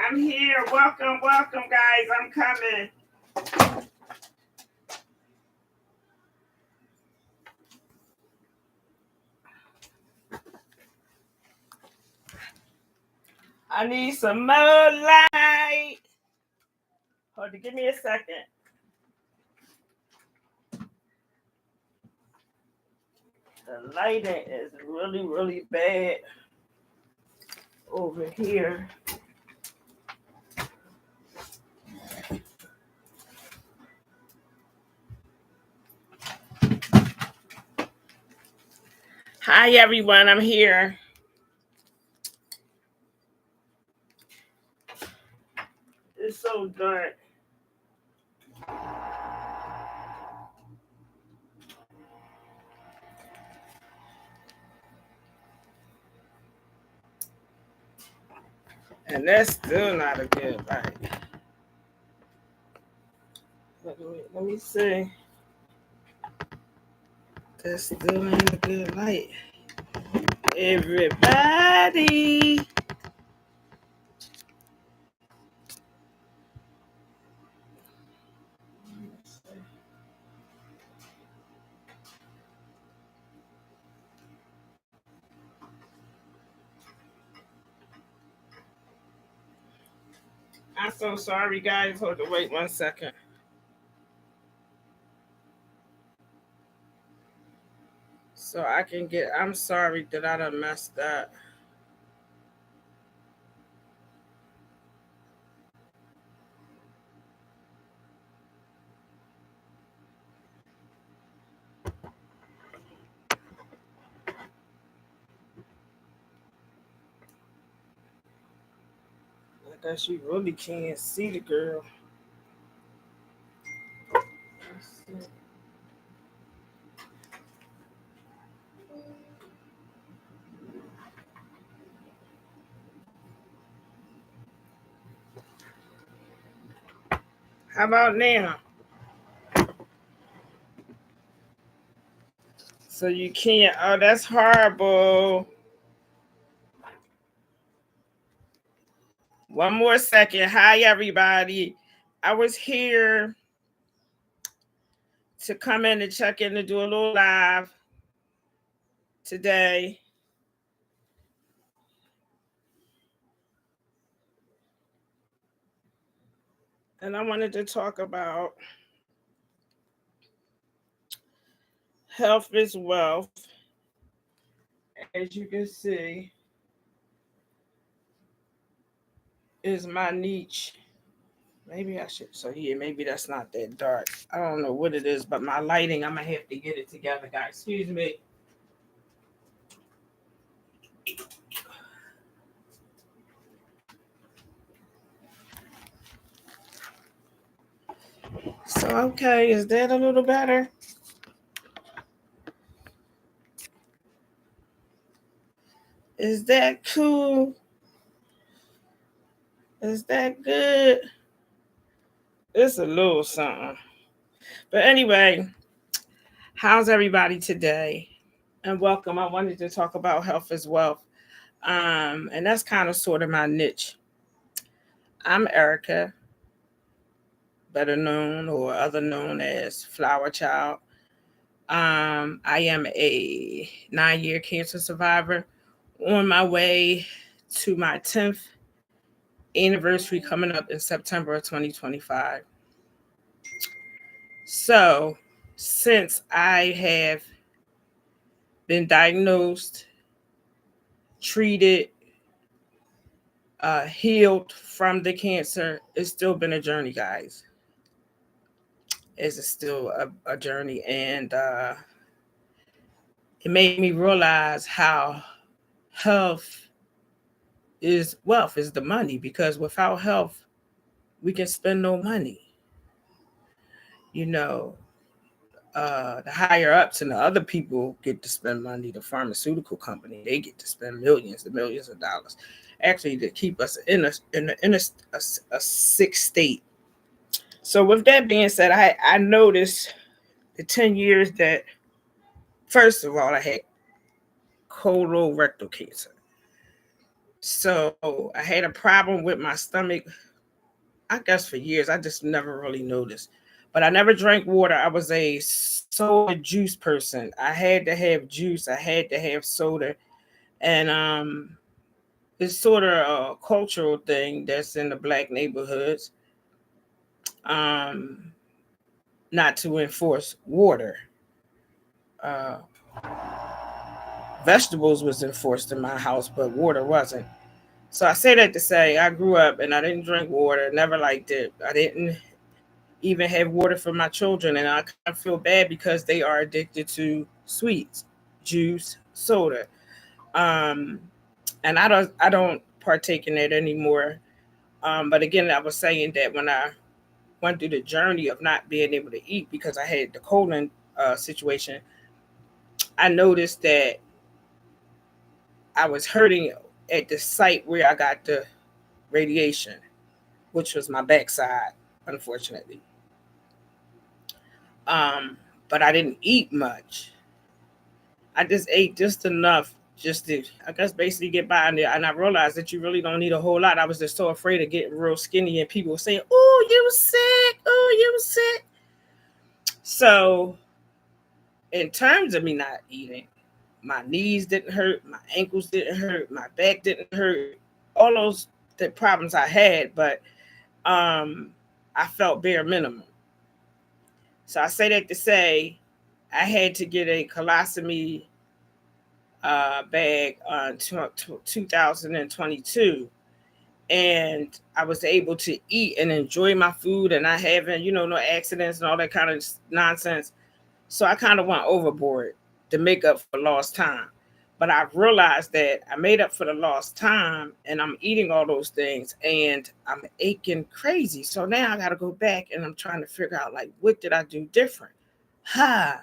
I'm here. Welcome, guys. I'm coming. I need some more light. Hold on, give me a second. The lighting is really, really bad over here. Hi, everyone. I'm here. It's so dark. And that's still not a good light. Let me see. That's still ain't a good light. Everybody. I'm so sorry, guys. Hold on, wait 1 second. So I can get, I'm sorry that I done messed up. I guess you really can't see the girl. How about now? So you can't. Oh, that's horrible. 1 more second. Hi, everybody. I was here to come in and check in to do a little live today. And I wanted to talk about health is wealth. As you can see, is my niche. Maybe I should. So yeah, maybe that's not that dark. I don't know what it is, but my lighting, I'm gonna have to get it together, guys. Excuse me. So okay, is that a little better? Is that cool? Is that good? It's a little something. But anyway, how's everybody today? And welcome. I wanted to talk about health as wealth. And that's kind of sort of my niche. I'm Erica, better known or other known as Flower Child. I am a 9-year cancer survivor on my way to my 10th anniversary coming up in September of 2025. So, since I have been diagnosed, treated, healed from the cancer, it's still been a journey, guys. is still a journey. And it made me realize how health is wealth, is the money, because without health, we can spend no money. You know, the higher ups and the other people get to spend money. The pharmaceutical company, they get to spend millions and millions of dollars, actually, to keep us in a sick state. So, with that being said, I noticed the 10 years that, first of all, I had colorectal cancer. So I had a problem with my stomach, I guess for years. I just never really noticed. But I never drank water. I was a soda juice person. I had to have juice. I had to have soda. And it's sort of a cultural thing that's in the black neighborhoods. Um, Not to enforce water. Uh, Vegetables was enforced in my house, but water wasn't. So I say that to say I grew up and I didn't drink water, never liked it. I didn't even have water for my children, and I kind of feel bad because they are addicted to sweets, juice, soda. Um, and I don't partake in that anymore. But again, I was saying that when I went through the journey of not being able to eat because I had the colon situation, I noticed that I was hurting at the site where I got the radiation, which was my backside, unfortunately. Um, but I didn't eat much. I just ate just enough just to, I guess, basically get by in there. And I realized that you really don't need a whole lot. I was just so afraid of getting real skinny and people saying, "Oh, you sick. Oh, you sick." So, in terms of me not eating, my knees didn't hurt, my ankles didn't hurt, my back didn't hurt, all those the problems I had, but um, I felt bare minimum. So I say that to say I had to get a colostomy bag on 2022, and I was able to eat and enjoy my food and not having, no accidents and all that kind of nonsense. So I kind of went overboard to make up for lost time. But I realized that I made up for the lost time and I'm eating all those things and I'm aching crazy. So now I got to go back and I'm trying to figure out, like, what did I do different? Ha!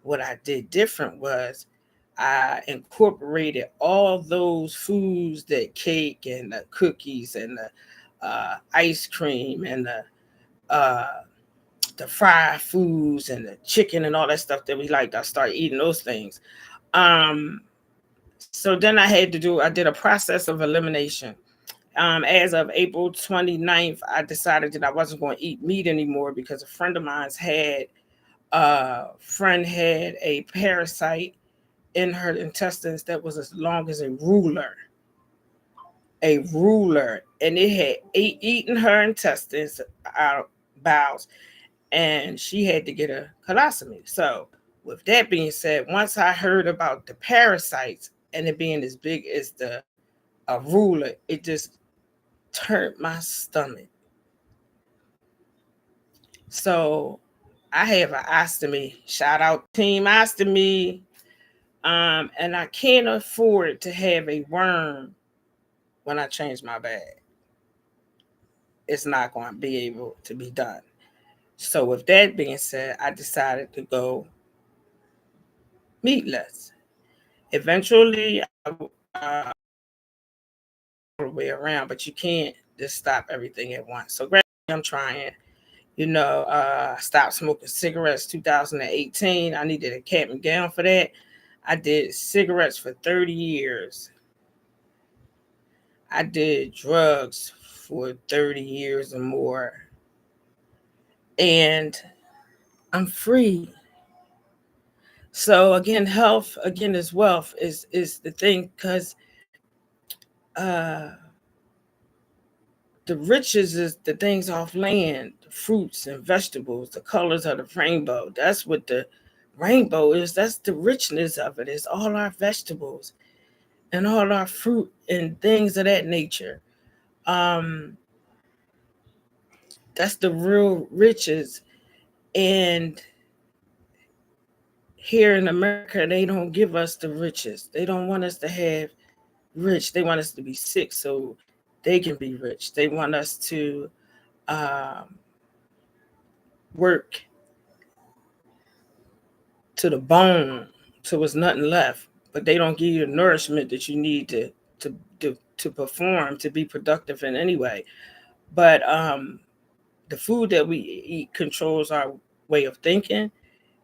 What I did different was I incorporated all those foods, the cake and the cookies and the ice cream and uh, the fried foods and the chicken and all that stuff that we liked. I started eating those things. Um, so then I did a process of elimination. As of April 29th, I decided that I wasn't going to eat meat anymore because a friend of mine's had a parasite in her intestines that was as long as a ruler, and it had eaten her intestines out, bowels, and she had to get a colostomy. So, with that being said, once I heard about the parasites and it being as big as the a ruler, it just turned my stomach. So I have an ostomy. Shout out Team Ostomy. And I can't afford to have a worm when I change my bag. It's not going to be able to be done. So with that being said, I decided to go meatless. Eventually, uh, all the way around, but you can't just stop everything at once. So gradually, I'm trying. I stopped smoking cigarettes 2018. I needed a cap and gown for that. I did cigarettes for 30 years. I did drugs for 30 years or more. And I'm free. So again, health again is wealth is the thing, because uh the riches is the things off land, the fruits and vegetables, the colors of the rainbow. That's what the rainbow is. That's the richness of it. It's all our vegetables and all our fruit and things of that nature. Um, that's the real riches. And here in America, they don't give us the riches. They don't want us to have rich. They want us to be sick so they can be rich. They want us to work to the bone till there's nothing left, but they don't give you the nourishment that you need to perform, to be productive in any way. But the food that we eat controls our way of thinking.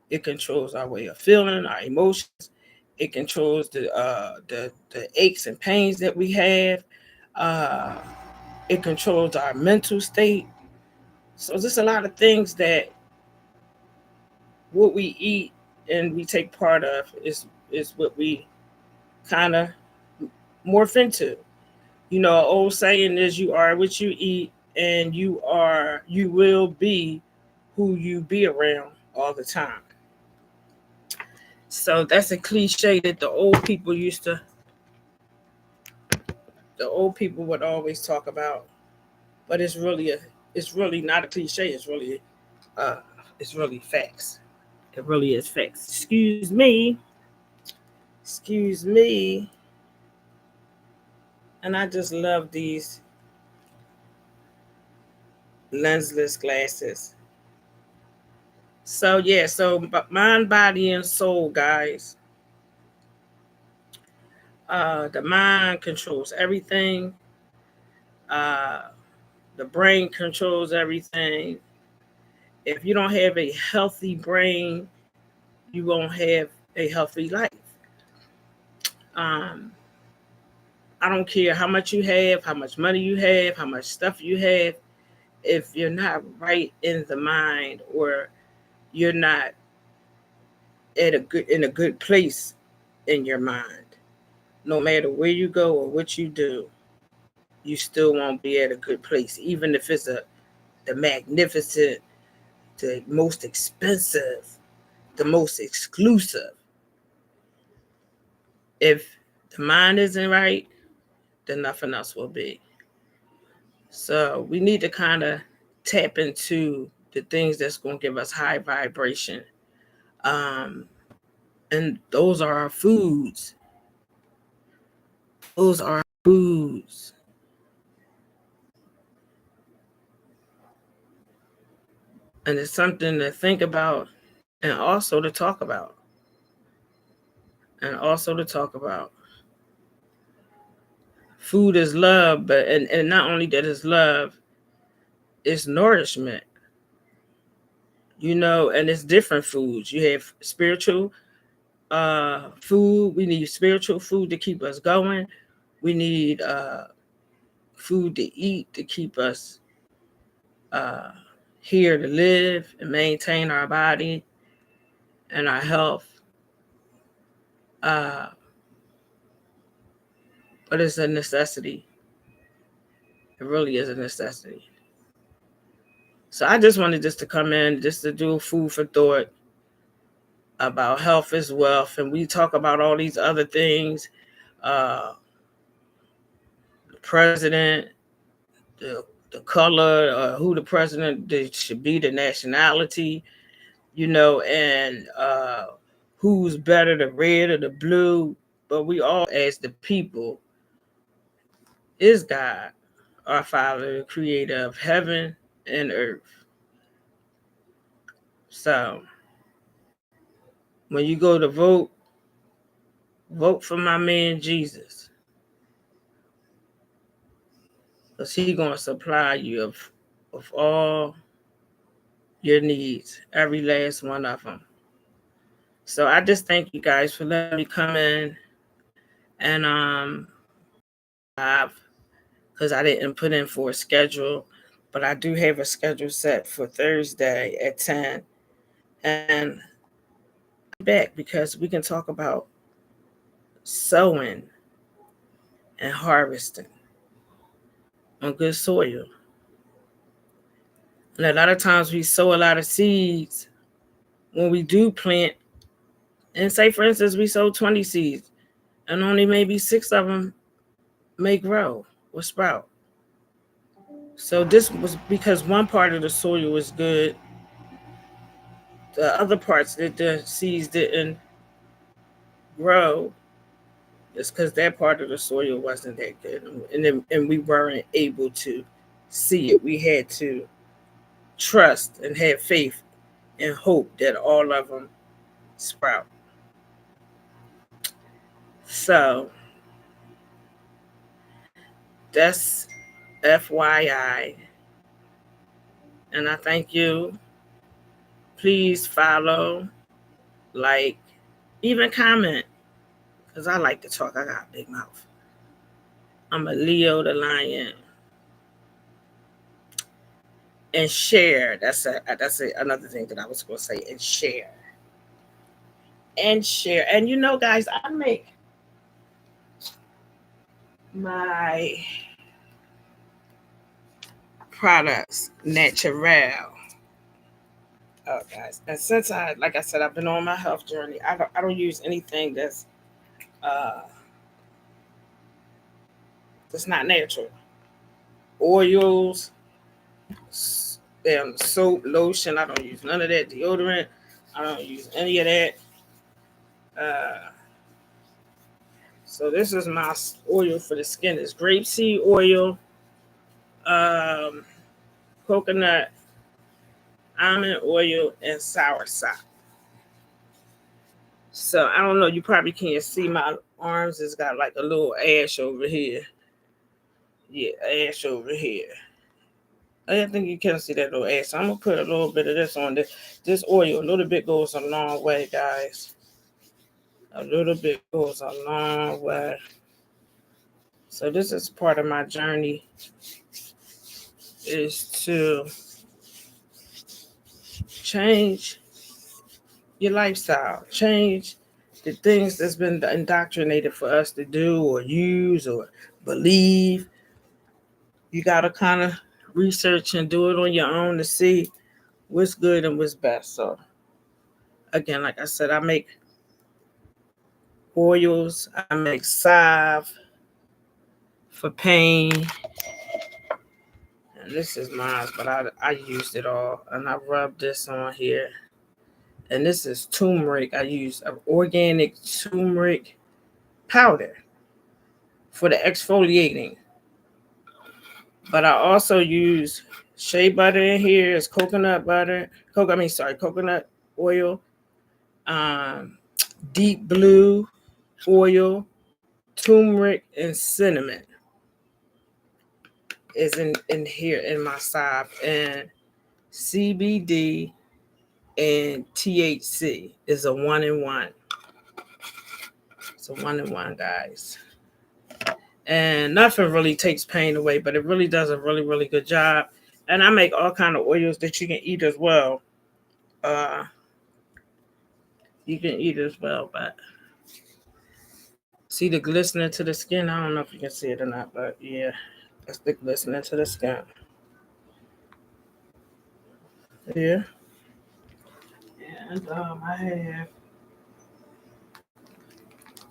It controls our way of feeling, our emotions. It controls the aches and pains that we have. Uh, it controls our mental state. So there's a lot of things that what we eat and we take part of is what we kind of morph into. You know, an old saying is you are what you eat, and you will be who you be around all the time. So that's a cliche that the old people would always talk about, but it's really not a cliche. Uh, it's really facts. It really is facts. Excuse me, and I just love these lensless glasses. So yeah, so mind, body, and soul, guys. The mind controls everything. Uh, the brain controls everything. If you don't have a healthy brain, you won't have a healthy life. Um, I don't care how much you have, how much money you have, how much stuff you have. If you're not right in the mind, or you're not in a good place in your mind, no matter where you go or what you do, you still won't be at a good place, even if it's the magnificent, the most expensive, the most exclusive. If the mind isn't right, then nothing else will be. So we need to kind of tap into the things that's going to give us high vibration. Um, and those are our foods. Those are our foods. And it's something to think about, and also to talk about. And also to talk about. Food is love, but and not only that is love, it's nourishment. You know, and it's different foods. You have spiritual food. We need spiritual food to keep us going. We need food to eat to keep us uh, here to live and maintain our body and our health. Uh, but it's a necessity. It really is a necessity. So I just wanted just to come in, just to do food for thought about health is wealth. And we talk about all these other things, the president, the color, who the president should be, the nationality, you know, and who's better, the red or the blue. But we all, as the people, is God, our Father, the creator of heaven and earth. So when you go to vote, vote for my man Jesus, because he's going to supply you of all your needs, every last one of them. So I just thank you guys for letting me come in and live, because I didn't put in for a schedule, but I do have a schedule set for Thursday at 10. And I'm back because we can talk about sowing and harvesting on good soil. And a lot of times we sow a lot of seeds when we do plant. And say, for instance, we sow 20 seeds and only maybe 6 of them may grow or sprout. So this was because one part of the soil was good the other parts that the seeds didn't grow, it's because that part of the soil wasn't that good, and we weren't able to see it. We had to trust and have faith and hope that all of them sprout. So that's FYI. And I thank you. Please follow, like, even comment, because I like to talk. I got a big mouth. I'm a Leo the lion. And share. That's another thing that I was going to say. And share. And share. And you know, guys, I make my products natural. Oh, guys. And since like I said, I've been on my health journey. I don't use anything uh that's not natural. Oils, soap, lotion. I don't use none of that. Deodorant. I don't use any of that. Uh, so this is my oil for the skin. It's grapeseed oil, um, coconut, almond oil, and soursop. So I don't know. You probably can't see my arms. It's got like a little ash over here. Yeah, ash over here. I think you can see that little ash. So I'm gonna put a little bit of this on this oil. A little bit goes a long way, guys. A little bit goes a long way. So this is part of my journey, is to change your lifestyle, change the things that's been indoctrinated for us to do or use or believe. You got to kind of research and do it on your own to see what's good and what's best. So again, like I said, I make oils, I make salve for pain. And this is mine, but I used it all. And I rubbed this on here. And this is turmeric. I use an organic turmeric powder for the exfoliating. But I also use shea butter in here. It's coconut butter. Coconut oil. Um, deep blue oil, turmeric, and cinnamon is in here in my salve. And CBD and THC is a 1-in-1. It's a 1-in-1, guys. And nothing really takes pain away, but it really does a really, really good job. And I make all kind of oils that you can eat as well. You can eat as well, but see the glistening to the skin? I don't know if you can see it or not, but yeah, that's the glistening to the skin. Yeah. And I have,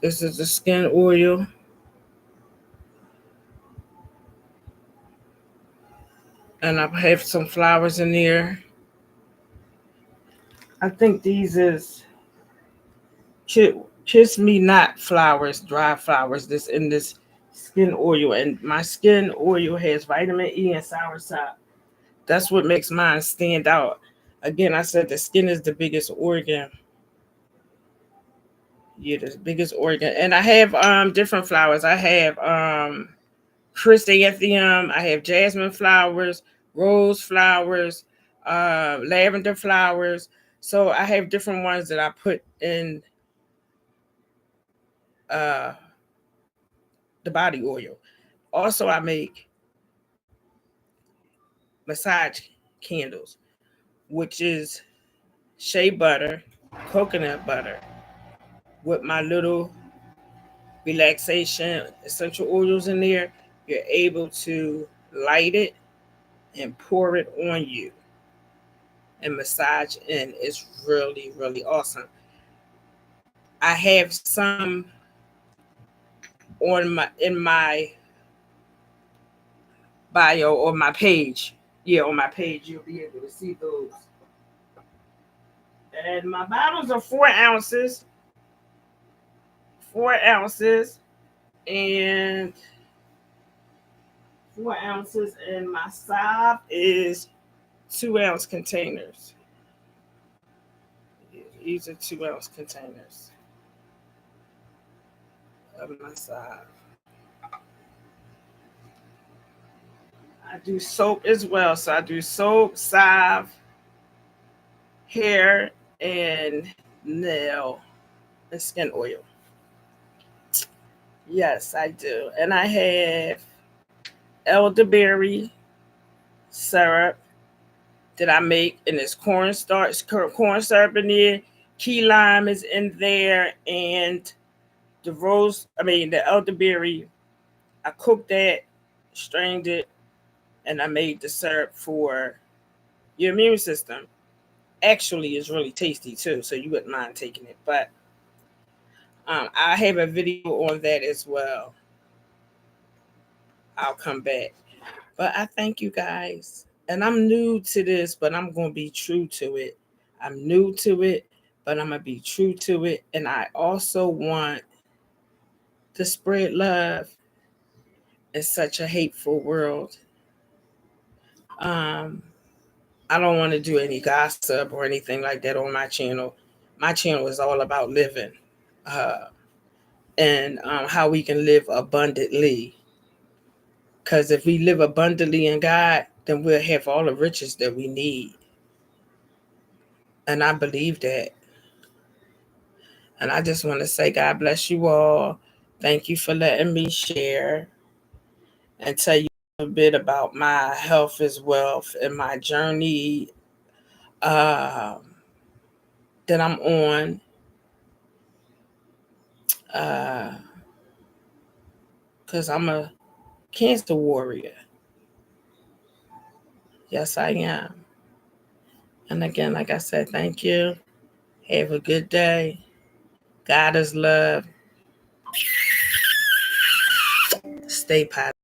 this is the skin oil. And I have some flowers in there. I think these is kiss me not flowers, dry flowers. This in this skin oil, and my skin oil has vitamin E and soursop. That's what makes mine stand out. Again, I said the skin is the biggest organ. Yeah, the biggest organ. And I have different flowers. I have chrysanthemum, I have jasmine flowers, rose flowers, lavender flowers. So I have different ones that I put in uh the body oil. Also, I make massage candles, which is shea butter, coconut butter, with my little relaxation essential oils in there. You're able to light it and pour it on you and massage in. It's really, really awesome. I have some on my bio or my page. Yeah, on my page you'll be able to see those. And my bottles are 4 ounces. 4 ounces. And 4 ounces. And my salve is 2 ounce containers. These are 2 ounce containers of my salve. I do soap as well. So I do soap, salve, hair, and nail and skin oil. Yes, I do. And I have elderberry syrup that I make, and there's cornstarch, corn syrup in there. Key lime is in there, and the elderberry. I cooked that, strained it, and I made the syrup for your immune system. Actually, it's really tasty too, so you wouldn't mind taking it. But I have a video on that as well. I'll come back. But I thank you guys. And I'm new to this, but I'm going to be true to it. I'm new to it, but I'm going to be true to it. And I also want to spread love in such a hateful world. I don't want to do any gossip or anything like that on my channel. My channel is all about living and how we can live abundantly. Because if we live abundantly in God, then we'll have all the riches that we need. And I believe that. And I just want to say, God bless you all. Thank you for letting me share and tell you a bit about my health as wealth and my journey that I'm on. Because I'm a cancer warrior. Yes, I am. And again, like I said, thank you. Have a good day. God is love. Stay positive.